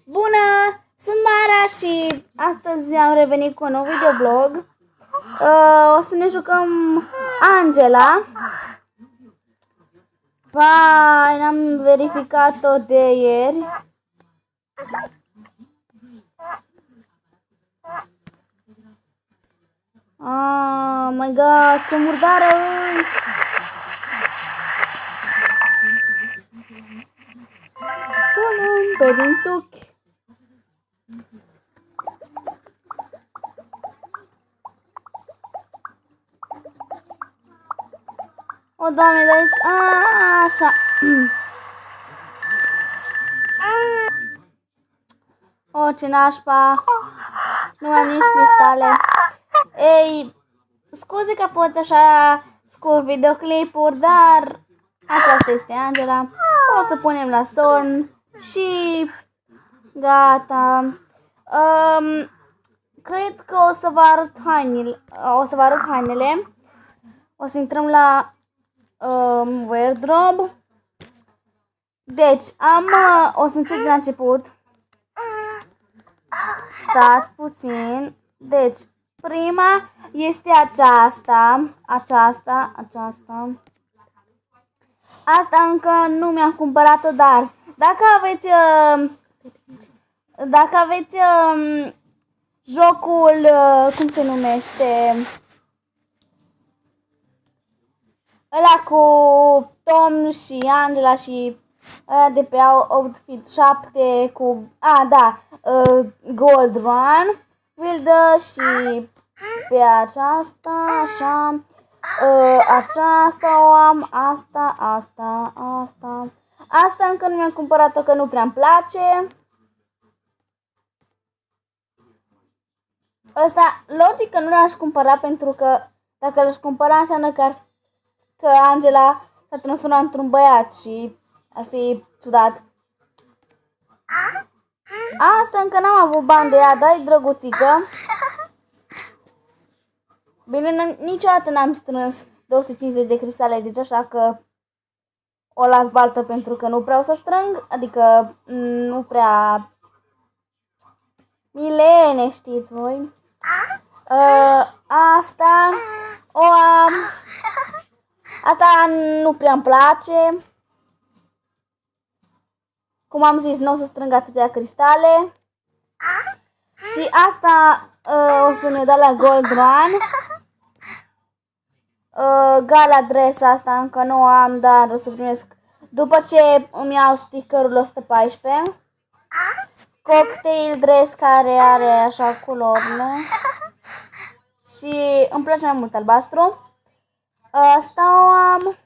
Bună! Sunt Mara și astăzi am revenit cu un nou videoblog. O să ne jucăm Angela. Vai, n-am verificat-o de ieri. Oh my god, ce murdară! Pe dințuchi. O, Doamne, de aici. Așa. O, ce nașpa. Nu am nici cristale. Ei, scuze că a fost așa scurt videoclipuri, dar aceasta este Angela. O să punem la somn și gata. Cred că o să vă arăt hainele. O să intrăm la wardrobe. Deci, o să încep din început. Stați puțin. Deci, prima este aceasta. Asta încă nu mi-am cumpărat-o, dar dacă aveți jocul, cum se numește? Ăla cu Tom și Angela și de pe Outfit 7 cu, Gold Run, îl dă și pe aceasta, așa, aceasta o am, asta încă nu mi-am cumpărat-o că nu prea-mi place. Ăsta, logic că nu l-aș cumpăra pentru că dacă l-aș cumpăra înseamnă că Angela s-a transformat într-un băiat și ar fi ciudat. Asta încă n-am avut bani de ea, dar e drăguțică. Bine, niciodată n-am strâns 250 de cristale, deci așa că o las baltă pentru că nu vreau să strâng, adică nu prea milene, știți voi. Asta o am. Asta nu prea-mi place. Cum am zis, nu o să strâng atâtea cristale. Și asta o să ne dea la Gold Run. Gala dress asta încă nu o am, dar o să primesc după ce îmi iau stickerul 114. Cocktail dress care are așa culorile. Și îmi place mai mult albastru. Asta o am.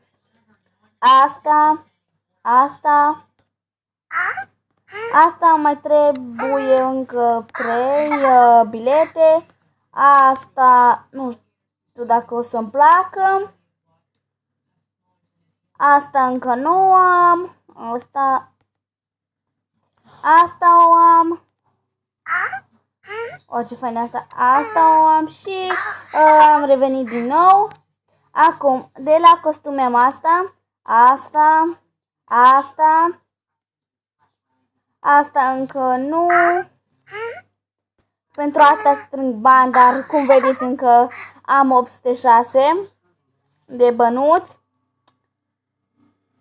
Asta mai trebuie încă 3 bilete. Asta nu știu dacă o să-mi placă. Asta încă nu o am. Asta o am. O, ce fain asta. Asta o am și am revenit din nou. Acum, de la costume am asta încă nu. Pentru asta strâng bani, dar cum vedeți încă am 806 de bănuți.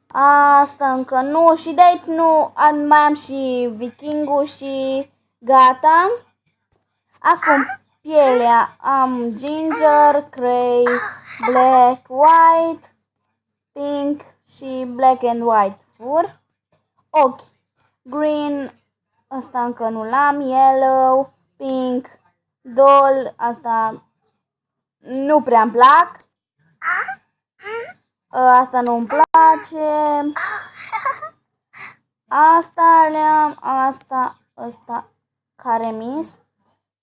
Asta încă nu. Și de aici nu, mai am și vikingul și gata. Acum, pielea am ginger, grey, black, white, pink și black and white fur. Ochi, green, asta încă nu l-am, yellow, pink, doll, asta nu prea-mi plac. Asta nu-mi place. Asta le-am, asta caremis.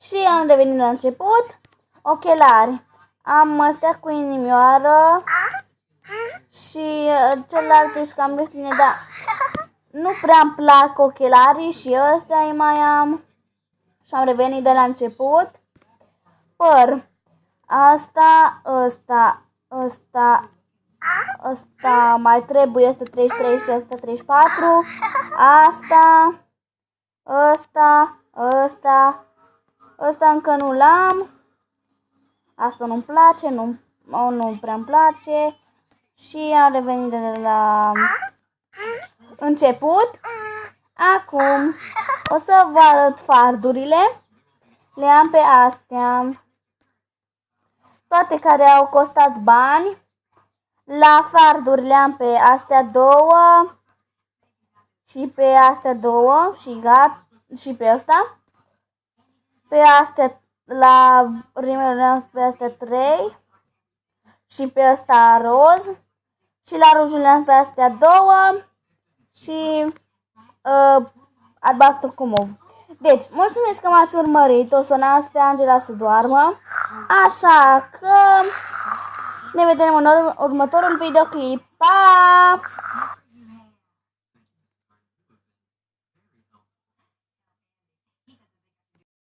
Și am revenit la început. Ochelari. Am astea cu inimioară. Și celălalt cam reftine, dar nu prea-mi plac ochelarii și ăstea îi mai am. Și am revenit de la început. Păr. Asta mai trebuie, asta 33 și asta 34. Asta ăsta încă nu l-am. Asta nu-mi place, nu prea-mi place. Și am revenit de la început. Acum o să vă arăt fardurile. Le am pe astea. Toate care au costat bani. La farduri le am pe astea două. Și pe astea două. Și pe asta. Pe astea, la rimele le am pe astea 3. Și pe asta roz. Și la rujul le am pe astea două. Și albastru cu mov. Deci, mulțumesc că m-ați urmărit. O să las pe Angela să doarmă. Așa că ne vedem în următorul videoclip. Pa!